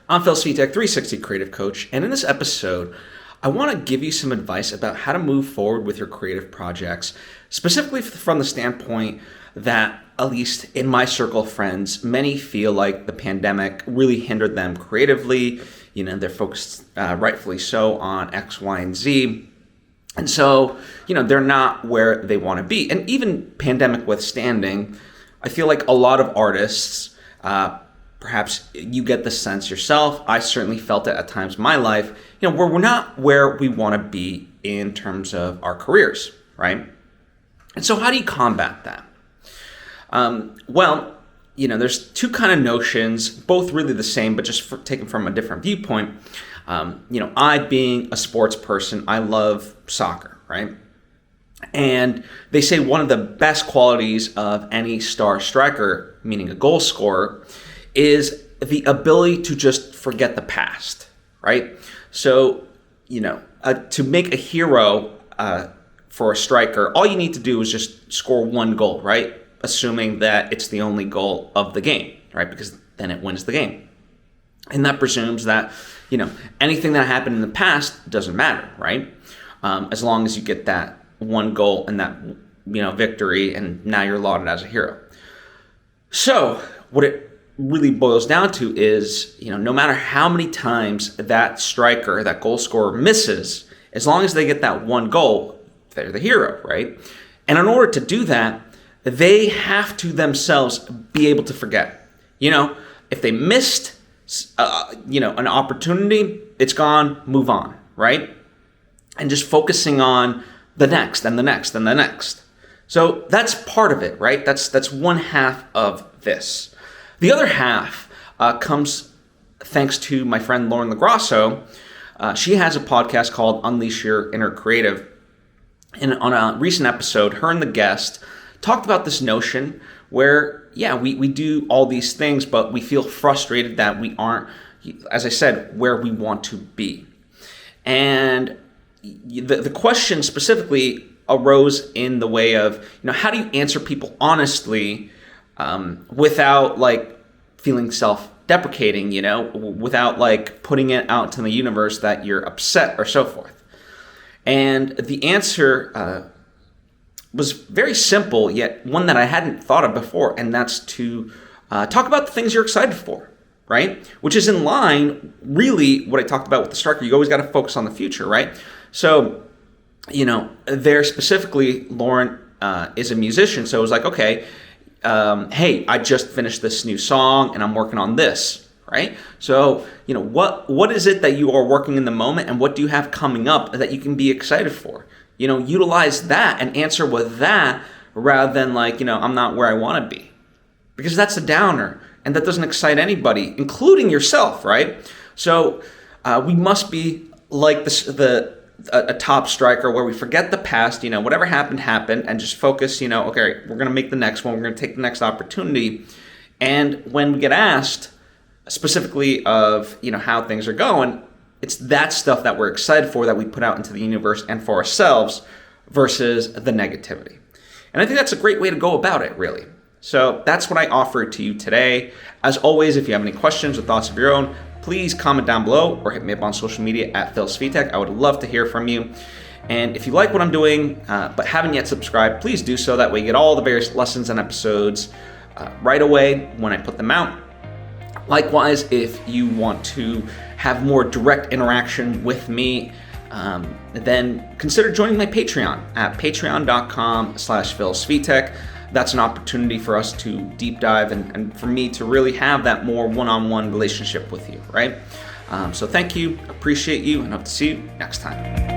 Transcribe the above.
I'm Phil Svitek, 360 Creative Coach, and in this episode, I want to give you some advice about how to move forward with your creative projects, specifically from the standpoint that, at least in my circle of friends, many feel like the pandemic really hindered them creatively. They're focused, rightfully so, on X, Y, and Z. And so, they're not where they want to be. And even pandemic withstanding, I feel like a lot of artists, perhaps you get the sense yourself, I certainly felt it at times in my life, where we're not where we want to be in terms of our careers, right? And so how do you combat that? There's two kind of notions, both really the same, but just taken from a different viewpoint. I being a sports person, I love soccer, right? And they say one of the best qualities of any star striker, meaning a goal scorer, is the ability to just forget the past, right? So, to make a hero for a striker, all you need to do is just score one goal, right? Assuming that it's the only goal of the game, right? Because then it wins the game. And that presumes that, anything that happened in the past doesn't matter, right? As long as you get that one goal and that, victory, and now you're lauded as a hero. So what it really boils down to is, no matter how many times that striker, that goal scorer misses, as long as they get that one goal, they're the hero, right? And in order to do that, they have to themselves be able to forget. If they missed, an opportunity, it's gone, move on, right? And just focusing on the next and the next and the next. So that's part of it, right? That's one half of this. The other half comes thanks to my friend Lauren LaGrasso. She has a podcast called Unleash Your Inner Creative. And on a recent episode, her and the guest talked about this notion where, we do all these things, but we feel frustrated that we aren't, as I said, where we want to be. And the question specifically arose in the way of, how do you answer people honestly without feeling self-deprecating, without putting it out to the universe that you're upset or so forth. And the answer was very simple, yet one that I hadn't thought of before, and that's to talk about the things you're excited for, right? Which is in line, really, what I talked about with the striker. You always got to focus on the future, right? So, there specifically, Lauren is a musician, so it was like, okay, hey, I just finished this new song and I'm working on this, right? So, what is it that you are working in the moment, and what do you have coming up that you can be excited for? Utilize that and answer with that rather than I'm not where I want to be. Because that's a downer, and that doesn't excite anybody, including yourself, right? So we must be like a top striker where we forget the past, whatever happened, and just focus, okay, we're going to make the next one. We're going to take the next opportunity. And when we get asked specifically of, how things are going, it's that stuff that we're excited for that we put out into the universe and for ourselves versus the negativity. And I think that's a great way to go about it, really. So that's what I offer to you today. As always, if you have any questions or thoughts of your own, please comment down below or hit me up on social media at Phil Svitek. I would love to hear from you. And if you like what I'm doing but haven't yet subscribed, please do so. That way you get all the various lessons and episodes right away when I put them out. Likewise, if you want to have more direct interaction with me, then consider joining my Patreon at patreon.com/Phil Svitek. That's an opportunity for us to deep dive and for me to really have that more one-on-one relationship with you, right? So thank you, appreciate you, and hope to see you next time.